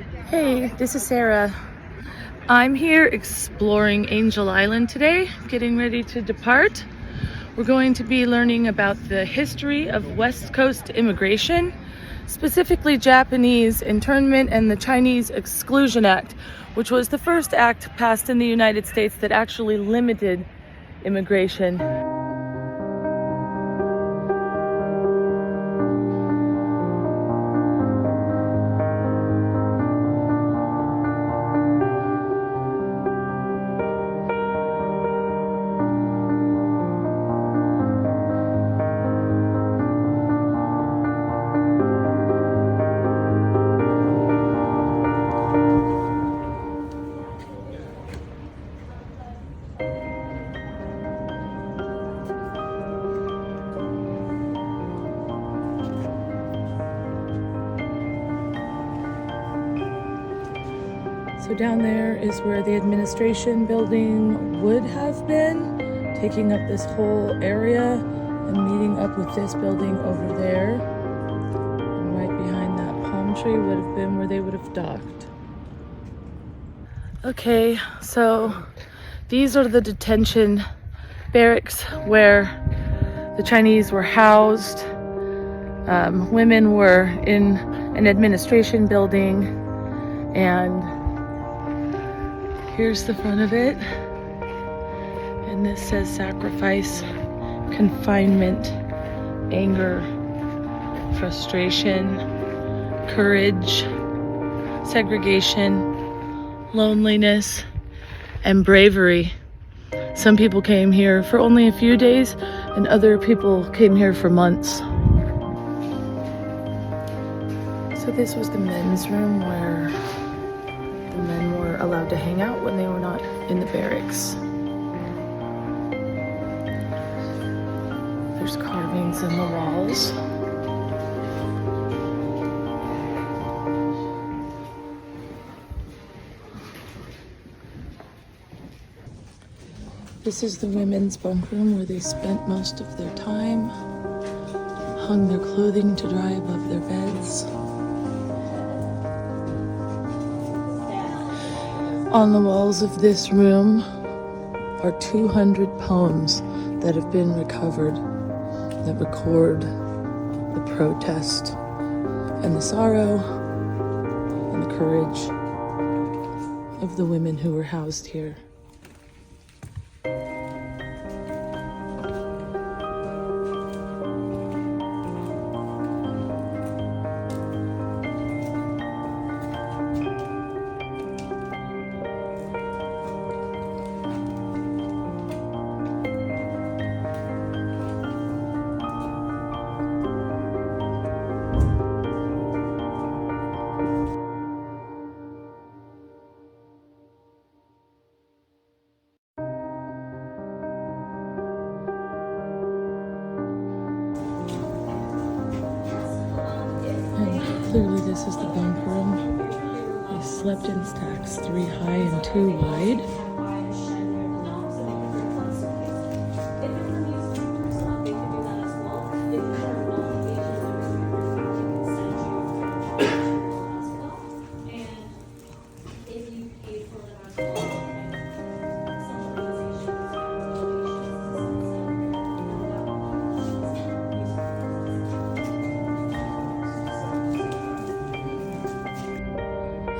Hey, this is Sarah. I'm here exploring Angel Island today, getting ready to depart. We're going to be learning about the history of West Coast immigration, specifically Japanese internment and the Chinese Exclusion Act, which was the first act passed in the United States that actually limited immigration. So down there is where the administration building would have been, taking up this whole area and meeting up with this building over there. And right behind that palm tree would have been where they would have docked. Okay, so these are the detention barracks where the Chinese were housed. Women were in an administration building, and here's the front of it, and this says sacrifice, confinement, anger, frustration, courage, segregation, loneliness, and bravery. Some people came here for only a few days, and other people came here for months. So this was the men's room where the men were allowed to hang out when they were not in the barracks. There's carvings in the walls. This is the women's bunk room where they spent most of their time, hung their clothing to dry above their beds. On the walls of this room are 200 poems that have been recovered that record the protest and the sorrow and the courage of the women who were housed here. Clearly this is the bunk room. They slept in stacks, 3 high and 2 wide.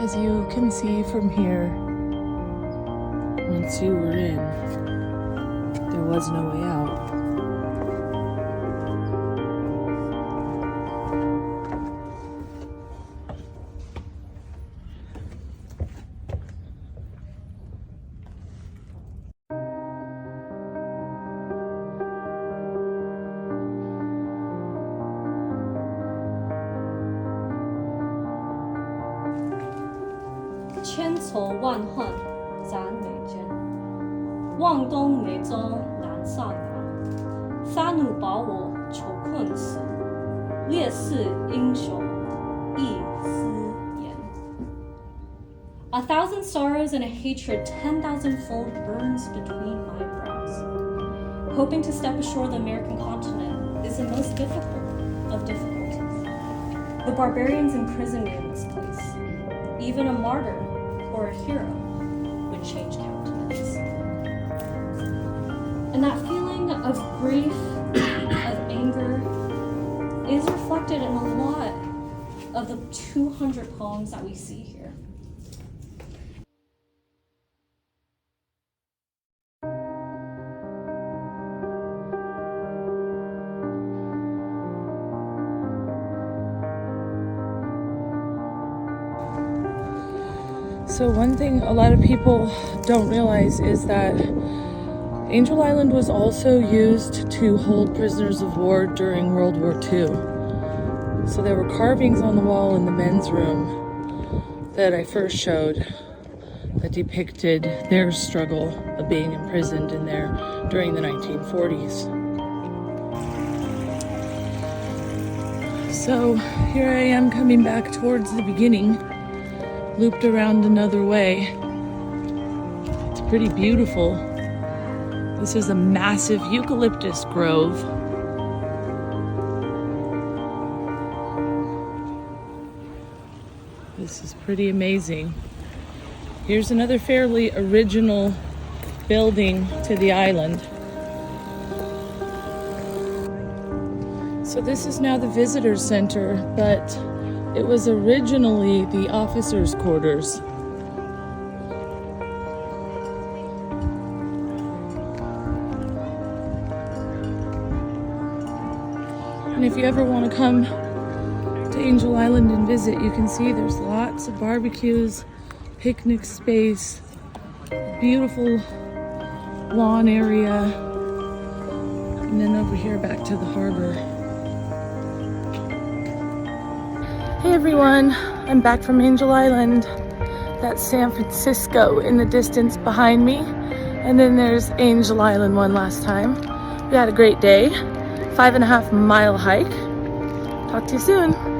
As you can see from here, once you were in, there was no way out.千愁万恨斩美娟，望东美洲南上扬，发怒保我囚困时，烈士英雄亦思言。A thousand sorrows and a hatred 10,000-fold burns between my brows. Hoping to step ashore the American continent is the most difficult of difficulties. The barbarians imprison me in this place. even a martyr or a hero would change countenance. And that feeling of grief, of anger, is reflected in a lot of the 200 poems that we see here. So one thing a lot of people don't realize is that Angel Island was also used to hold prisoners of war during World War II. So there were carvings on the wall in the men's room that I first showed that depicted their struggle of being imprisoned in there during the 1940s. So here I am coming back towards the beginning, looped around another way. It's pretty beautiful. This is a massive eucalyptus grove. This is pretty amazing. Here's another fairly original building to the island. So this is now the visitor center, but it was originally the officers' quarters. And if you ever want to come to Angel Island and visit, you can see there's lots of barbecues, picnic space, beautiful lawn area, and then over here back to the harbor. Hey everyone, I'm back from Angel Island. That's San Francisco in the distance behind me. And then there's Angel Island one last time. We had a great day. 5.5 mile hike. Talk to you soon.